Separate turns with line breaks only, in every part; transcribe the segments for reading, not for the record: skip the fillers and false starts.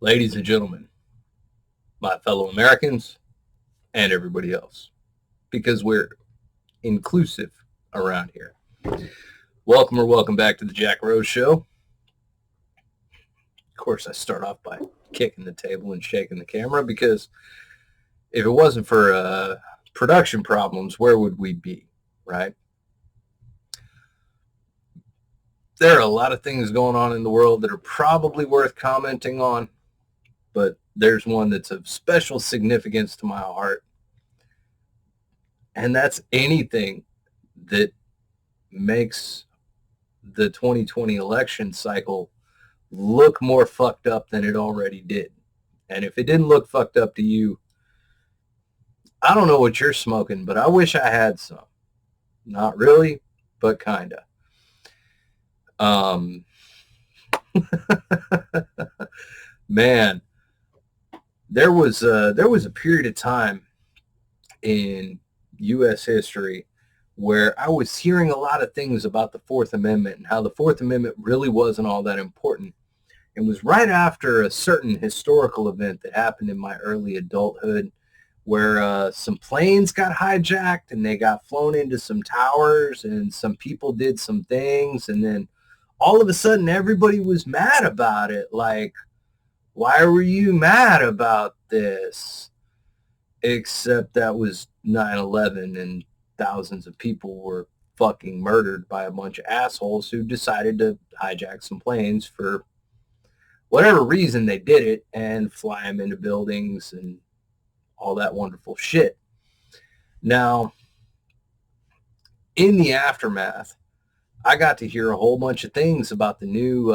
ladies and gentlemen, my fellow Americans, and everybody else, because we're inclusive around here. Welcome back to the Jack Rose Show. Of course, I start off by kicking the table and shaking the camera because if it wasn't for production problems, where would we be, right? There are a lot of things going on in the world that are probably worth commenting on, but there's one that's of special significance to my heart, and that's anything that makes the 2020 election cycle look more fucked up than it already did. And if it didn't look fucked up to you, I don't know what you're smoking, but I wish I had some. Not really, but kinda. Man, there was a period of time in U.S. history where I was hearing a lot of things about the Fourth Amendment and how the Fourth Amendment really wasn't all that important. It was right after a certain historical event that happened in my early adulthood where some planes got hijacked and they got flown into some towers and some people did some things, and then all of a sudden everybody was mad about it. Like, why were you mad about this? Except that was 9/11 and thousands of people were fucking murdered by a bunch of assholes who decided to hijack some planes for whatever reason they did it and fly them into buildings and all that wonderful shit. Now, in the aftermath, I got to hear a whole bunch of things about the new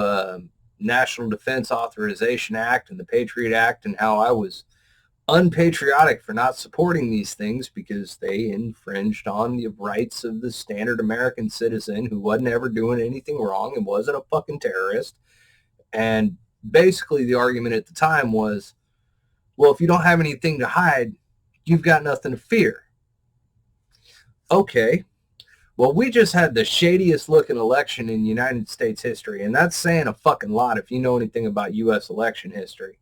National Defense Authorization Act and the Patriot Act and how I was unpatriotic for not supporting these things because they infringed on the rights of the standard American citizen who wasn't ever doing anything wrong and wasn't a fucking terrorist. And basically the argument at the time was, well, if you don't have anything to hide, you've got nothing to fear. Okay. Well, we just had the shadiest looking election in United States history, and that's saying a fucking lot if you know anything about U.S. election history.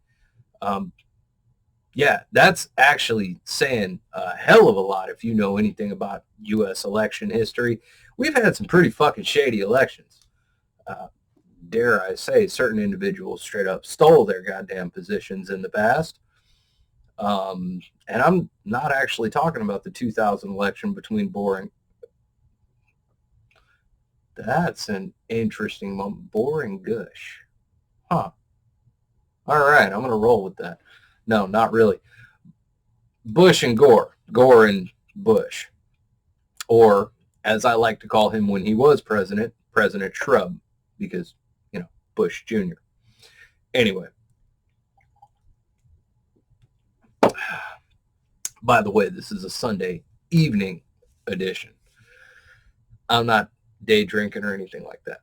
Yeah, that's actually saying a hell of a lot if you know anything about U.S. election history. We've had some pretty fucking shady elections. Dare I say, certain individuals straight up stole their goddamn positions in the past. And I'm not actually talking about the 2000 election between Boring. That's an interesting moment. Boring Gush. Huh. All right, I'm going to roll with that. No, not really. Bush and Gore. Gore and Bush. Or, as I like to call him when he was president, President Shrub. Because, you know, Bush Jr. Anyway. By the way, this is a Sunday evening edition. I'm not day drinking or anything like that.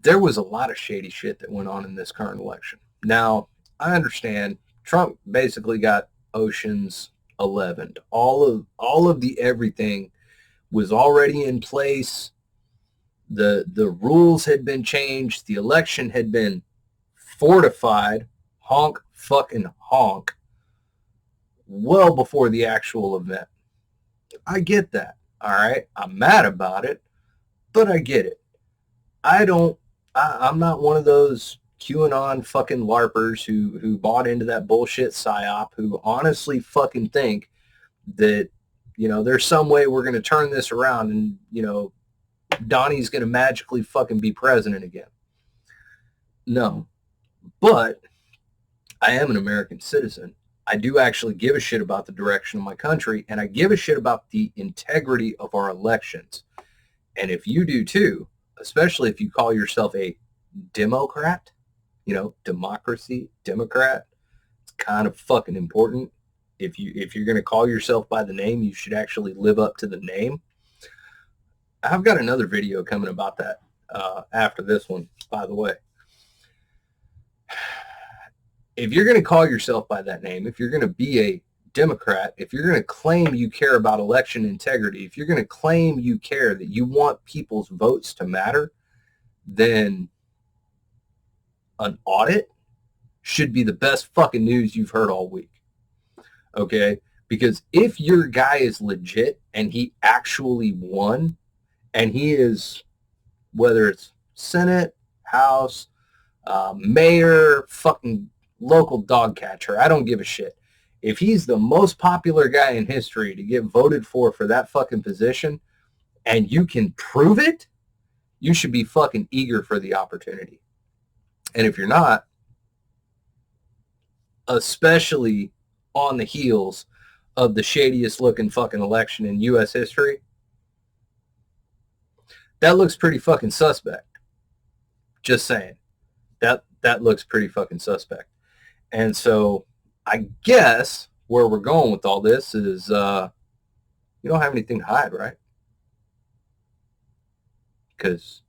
There was a lot of shady shit that went on in this current election. Now, I understand Trump basically got Ocean's 11. All of the everything was already in place. The rules had been changed. The election had been fortified. Honk fucking honk. Well before the actual event. I get that. All right. I'm mad about it, but I get it. I'm not one of those QAnon fucking LARPers who bought into that bullshit psyop, who honestly fucking think that, you know, there's some way we're going to turn this around and, you know, Donnie's going to magically fucking be president again. No. But I am an American citizen. I do actually give a shit about the direction of my country, and I give a shit about the integrity of our elections. And if you do too, especially if you call yourself a Democrat, you know, democracy, Democrat, it's kind of fucking important. If you're going to call yourself by the name, you should actually live up to the name. I've got another video coming about that after this one, by the way. If you're going to call yourself by that name, if you're going to be a Democrat, if you're going to claim you care about election integrity, if you're going to claim you care that you want people's votes to matter, then an audit should be the best fucking news you've heard all week. Okay? Because if your guy is legit and he actually won, and he is, whether it's Senate, House, mayor, fucking local dog catcher, I don't give a shit. If he's the most popular guy in history to get voted for that fucking position, and you can prove it, you should be fucking eager for the opportunity. And if you're not, especially on the heels of the shadiest looking fucking election in U.S. history, that looks pretty fucking suspect. Just saying. That looks pretty fucking suspect. And so I guess where we're going with all this is you don't have anything to hide, right? Because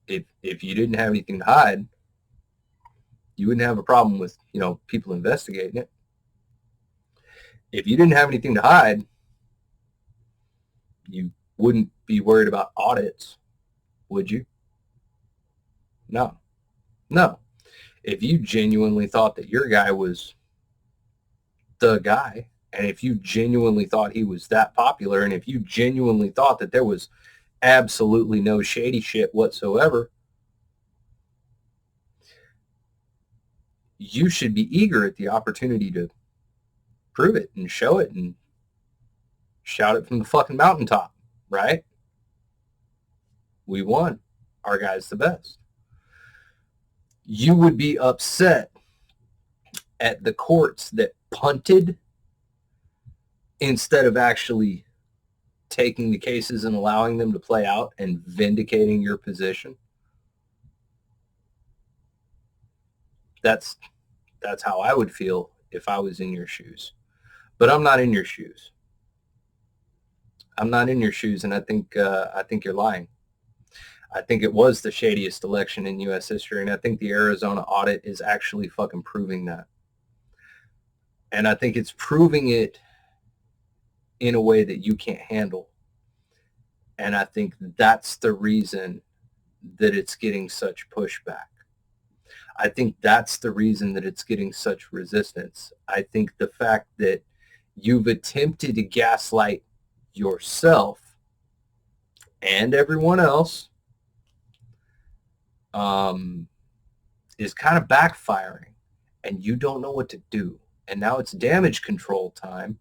if you didn't have anything to hide, you wouldn't have a problem with, people investigating it. If you didn't have anything to hide, you wouldn't be worried about audits, would you? No. If you genuinely thought that your guy was the guy, and if you genuinely thought he was that popular, and if you genuinely thought that there was absolutely no shady shit whatsoever, you should be eager at the opportunity to prove it and show it and shout it from the fucking mountaintop, right? We won. Our guy's the best. You would be upset at the courts that punted instead of actually taking the cases and allowing them to play out and vindicating your position. That's how I would feel if I was in your shoes. But I'm not in your shoes. I'm not in your shoes, and I think you're lying. I think it was the shadiest election in U.S. history, and I think the Arizona audit is actually fucking proving that. And I think it's proving it in a way that you can't handle. And I think that's the reason that it's getting such pushback. I think that's the reason that it's getting such resistance. I think the fact that you've attempted to gaslight yourself and everyone else is kind of backfiring, and you don't know what to do. And now it's damage control time.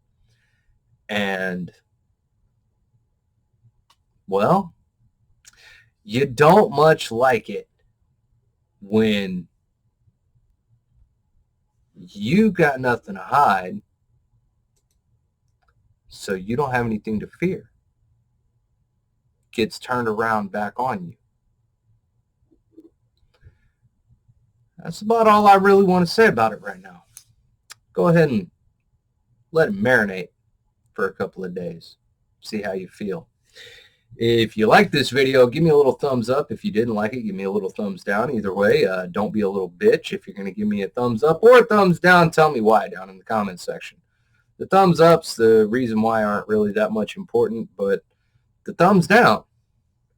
And, well, you don't much like it when you got nothing to hide, so you don't have anything to fear. Gets turned around back on you. That's about all I really want to say about it right now. Go ahead and let it marinate for a couple of days. See how you feel. If you like this video, give me a little thumbs up. If you didn't like it, give me a little thumbs down. Either way, don't be a little bitch. If you're going to give me a thumbs up or a thumbs down, tell me why down in the comments section. The thumbs up's the reason why aren't really that much important, but the thumbs down,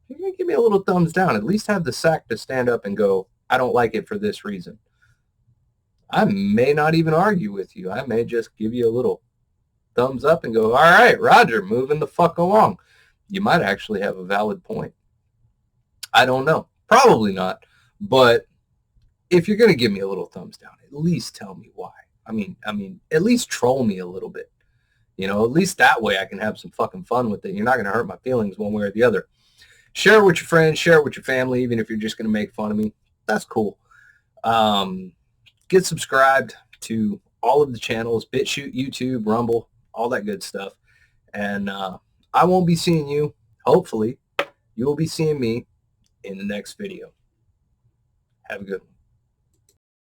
you're going to give me a little thumbs down. At least have the sack to stand up and go, I don't like it for this reason. I may not even argue with you. I may just give you a little thumbs up and go, all right, Roger, moving the fuck along. You might actually have a valid point. I don't know. Probably not. But if you're going to give me a little thumbs down, at least tell me why. I mean, at least troll me a little bit. At least that way I can have some fucking fun with it. You're not going to hurt my feelings one way or the other. Share it with your friends. Share it with your family, even if you're just going to make fun of me. That's cool. Get subscribed to all of the channels, BitChute, YouTube, Rumble, all that good stuff. And I won't be seeing you. Hopefully, you will be seeing me in the next video. Have a good one.